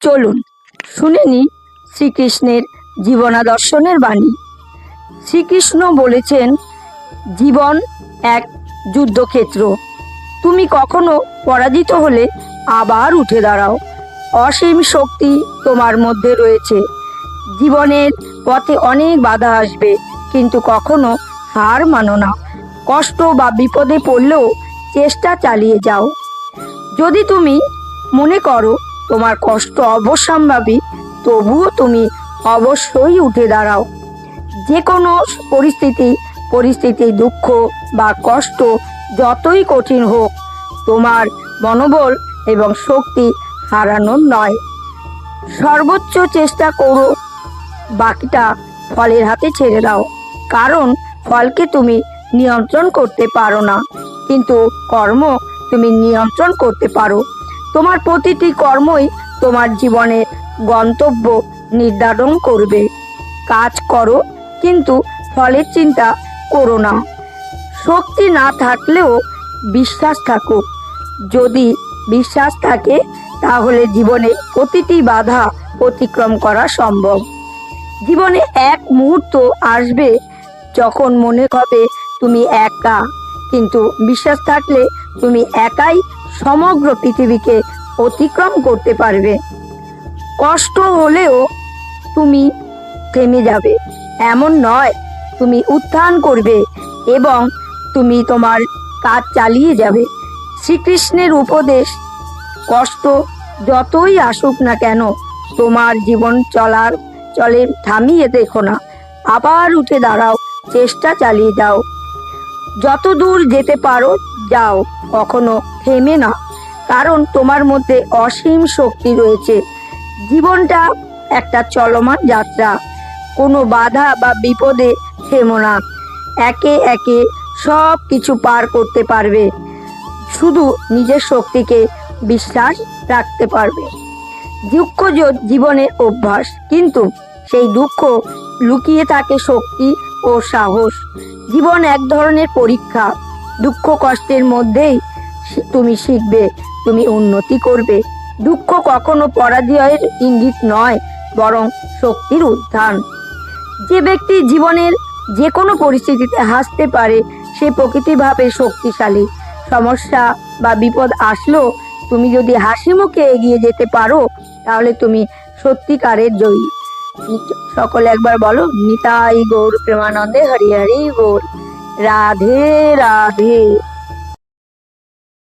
চলুন শুনে নিই শ্রীকৃষ্ণের জীবনাদর্শনের বাণী। শ্রীকৃষ্ণ বলেছেন, জীবন এক যুদ্ধক্ষেত্র। তুমি কখনো পরাজিত হলে আবার উঠে দাঁড়াও। অসীম শক্তি তোমার মধ্যে রয়েছে। জীবনের পথে অনেক বাধা আসবে, কিন্তু কখনো হার মানো না। কষ্ট বা বিপদে পড়লেও চেষ্টা চালিয়ে যাও। যদি তুমি মনে করো তোমার কষ্ট অবশ্যম্ভাবী, তবুও তুমি অবশ্যই উঠে দাঁড়াও। যে কোনো পরিস্থিতি দুঃখ বা কষ্ট যতই কঠিন হোক, তোমার মনোবল এবং শক্তি হারানোর নয়। সর্বোচ্চ চেষ্টা করো, বাকিটা ফলের হাতে ছেড়ে দাও। কারণ ফলকে তুমি নিয়ন্ত্রণ করতে পারো না, কিন্তু কর্ম তুমি নিয়ন্ত্রণ করতে পারো। তোমার প্রতিটি কর্মই তোমার জীবনের গন্তব্য নির্ধারণ করবে। কাজ করো, কিন্তু ফলের চিন্তা করো না। শক্তি না থাকলেও বিশ্বাস থাকুক। যদি বিশ্বাস থাকে, তাহলে জীবনে প্রতিটি বাধা অতিক্রম করা সম্ভব। জীবনে এক মুহূর্ত আসবে যখন মনে হবে তুমি একা, কিন্তু বিশ্বাস থাকলে তুমি একাই সমগ্র পৃথিবীকে অতিক্রম করতে পারবে। কষ্ট হলেও তুমি থেমে যাবে এমন নয়, তুমি উত্থান করবে এবং তুমি তোমার কাজ চালিয়ে যাবে। শ্রীকৃষ্ণের উপদেশ, কষ্ট যতই আসুক না কেন, তোমার জীবন চলে থামিয়ে দেখো না, আবার উঠে দাঁড়াও, চেষ্টা চালিয়ে যাও। যত দূর যেতে পারো যাও, কখনো থেমে না, কারণ তোমার মধ্যে অসীম শক্তি রয়েছে। জীবনটা একটা চলমান যাত্রা, কোনো বাধা বা বিপদে থেমো না। একে একে সব কিছু পার করতে পারবে, শুধু নিজের শক্তিকে বিশ্বাস রাখতে পারবে। দুঃখ জীবনের অভ্যাস, কিন্তু সেই দুঃখ লুকিয়ে থাকে শক্তি ও সাহস। জীবন এক ধরনের পরীক্ষা। দুঃখ কষ্টের মধ্যেই তুমি শিখবে, তুমি উন্নতি করবে। দুঃখ কখনো পরাজয়ের ইঙ্গিত নয়, বরং শক্তির উত্থান। যে ব্যক্তি জীবনের যে কোনো পরিস্থিতিতে হাসতে পারে, সে প্রকৃতিভাবে শক্তিশালী। সমস্যা বা বিপদ আসলেও তুমি যদি হাসি মুখে এগিয়ে যেতে পারো, তাহলে তুমি সত্যিকারের জয়ী। সকলে একবার বলো, নিতাই গৌর প্রেমানন্দে হরি হরি বল। রাধে রাধে।